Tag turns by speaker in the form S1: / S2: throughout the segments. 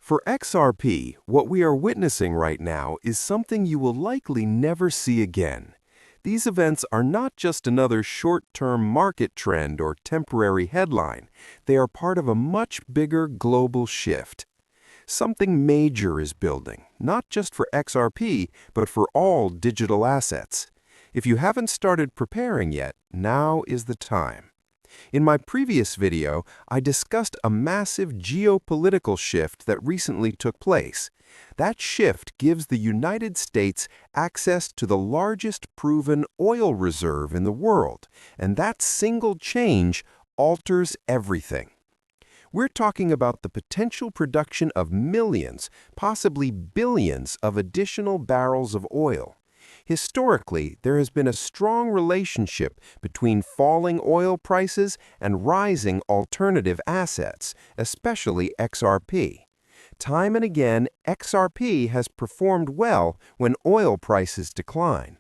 S1: For XRP, what we are witnessing right now is something you will likely never see again. These events are not just another short-term market trend or temporary headline. They are part of a much bigger global shift. Something major is building, not just for XRP, but for all digital assets. If you haven't started preparing yet, now is the time. In my previous video, I discussed a massive geopolitical shift that recently took place. That shift gives the United States access to the largest proven oil reserve in the world, and that single change alters everything. We're talking about the potential production of millions, possibly billions of additional barrels of oil. Historically, there has been a strong relationship between falling oil prices and rising alternative assets, especially XRP. Time and again, XRP has performed well when oil prices decline.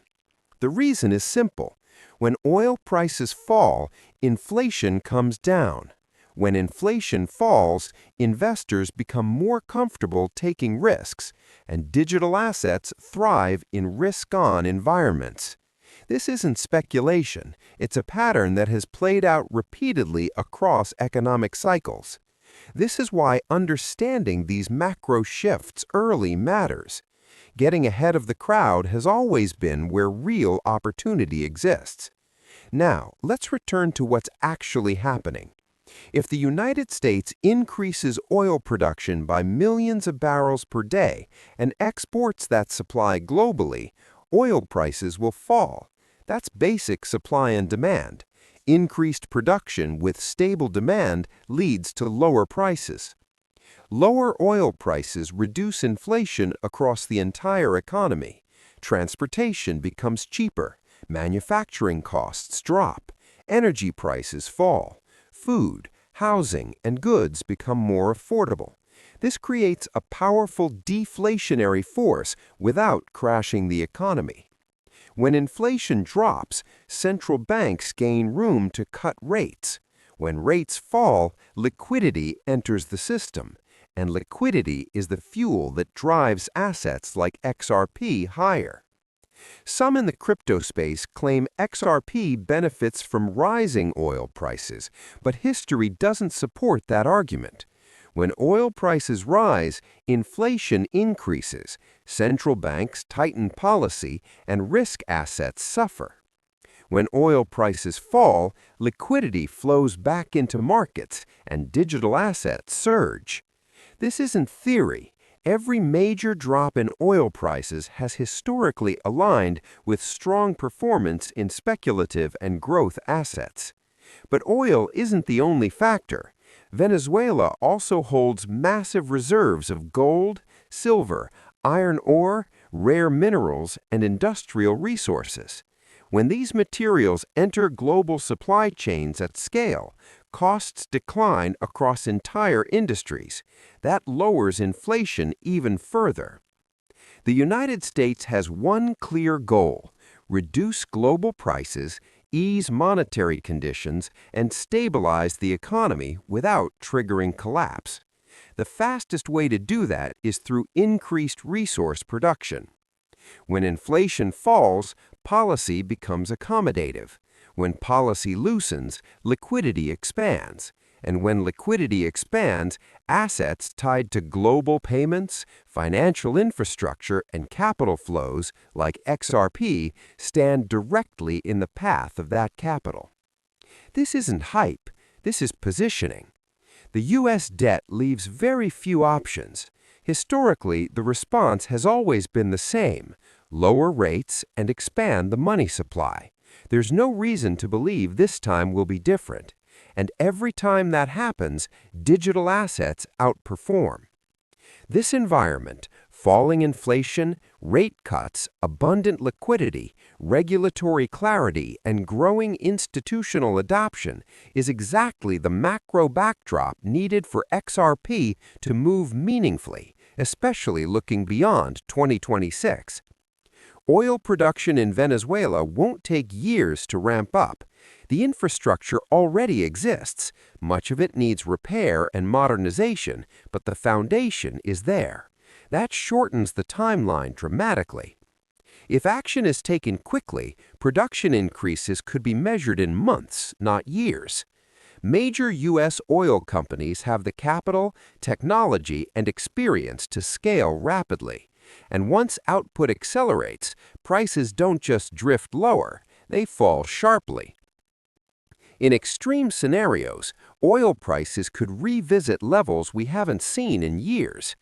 S1: The reason is simple. When oil prices fall, inflation comes down. When inflation falls, investors become more comfortable taking risks, and digital assets thrive in risk-on environments. This isn't speculation. It's a pattern that has played out repeatedly across economic cycles. This is why understanding these macro shifts early matters. Getting ahead of the crowd has always been where real opportunity exists. Now, let's return to what's actually happening. If the United States increases oil production by millions of barrels per day and exports that supply globally, oil prices will fall. That's basic supply and demand. Increased production with stable demand leads to lower prices. Lower oil prices reduce inflation across the entire economy. Transportation becomes cheaper. Manufacturing costs drop. Energy prices fall. Food, housing, and goods become more affordable. This creates a powerful deflationary force without crashing the economy. When inflation drops, central banks gain room to cut rates. When rates fall, liquidity enters the system, and liquidity is the fuel that drives assets like XRP higher. Some in the crypto space claim XRP benefits from rising oil prices, but history doesn't support that argument. When oil prices rise, inflation increases, central banks tighten policy, and risk assets suffer. When oil prices fall, liquidity flows back into markets, and digital assets surge. This isn't theory. Every major drop in oil prices has historically aligned with strong performance in speculative and growth assets. But oil isn't the only factor. Venezuela also holds massive reserves of gold, silver, iron ore, rare minerals, and industrial resources. When these materials enter global supply chains at scale, costs decline across entire industries. That lowers inflation even further. The United States has one clear goal: reduce global prices, ease monetary conditions, and stabilize the economy without triggering collapse. The fastest way to do that is through increased resource production. When inflation falls, policy becomes accommodative. When policy loosens, liquidity expands. And when liquidity expands, assets tied to global payments, financial infrastructure, and capital flows, like XRP, stand directly in the path of that capital. This isn't hype. This is positioning. The U.S. debt leaves very few options. Historically, the response has always been the same: lower rates and expand the money supply. There's no reason to believe this time will be different. And every time that happens, digital assets outperform. This environment, falling inflation, rate cuts, abundant liquidity, regulatory clarity, and growing institutional adoption, is exactly the macro backdrop needed for XRP to move meaningfully, especially looking beyond 2026. Oil production in Venezuela won't take years to ramp up. The infrastructure already exists. Much of it needs repair and modernization, but the foundation is there. That shortens the timeline dramatically. If action is taken quickly, production increases could be measured in months, not years. Major U.S. oil companies have the capital, technology, and experience to scale rapidly. And once output accelerates, prices don't just drift lower, they fall sharply. In extreme scenarios, oil prices could revisit levels we haven't seen in years.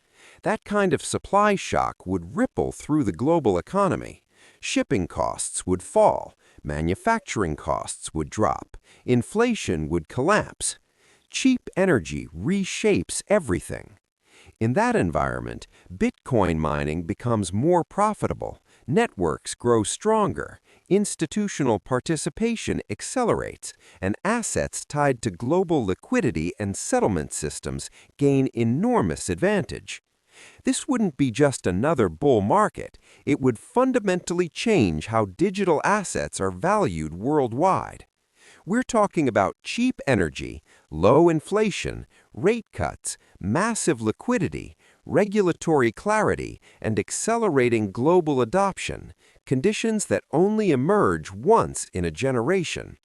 S1: That kind of supply shock would ripple through the global economy. Shipping costs would fall, manufacturing costs would drop, inflation would collapse. Cheap energy reshapes everything. In that environment, Bitcoin mining becomes more profitable, networks grow stronger, institutional participation accelerates, and assets tied to global liquidity and settlement systems gain enormous advantage. This wouldn't be just another bull market, it would fundamentally change how digital assets are valued worldwide. We're talking about cheap energy, low inflation, rate cuts, massive liquidity, regulatory clarity, and accelerating global adoption, conditions that only emerge once in a generation.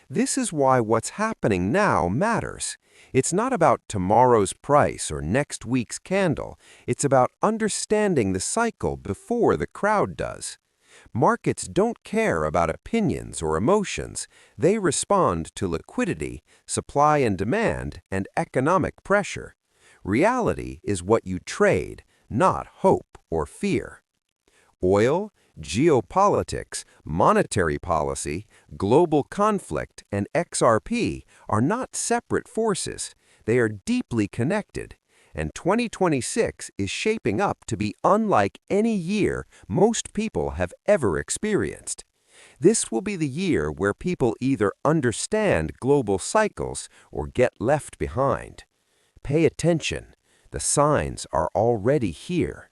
S1: This is why what's happening now matters. It's not about tomorrow's price or next week's candle. It's about understanding the cycle before the crowd does. Markets don't care about opinions or emotions. They respond to liquidity, supply and demand, and economic pressure. Reality is what you trade, not hope or fear. Oil, geopolitics, monetary policy, global conflict, and XRP are not separate forces. They are deeply connected. And 2026 is shaping up to be unlike any year most people have ever experienced. This will be the year where people either understand global cycles or get left behind. Pay attention. The signs are already here.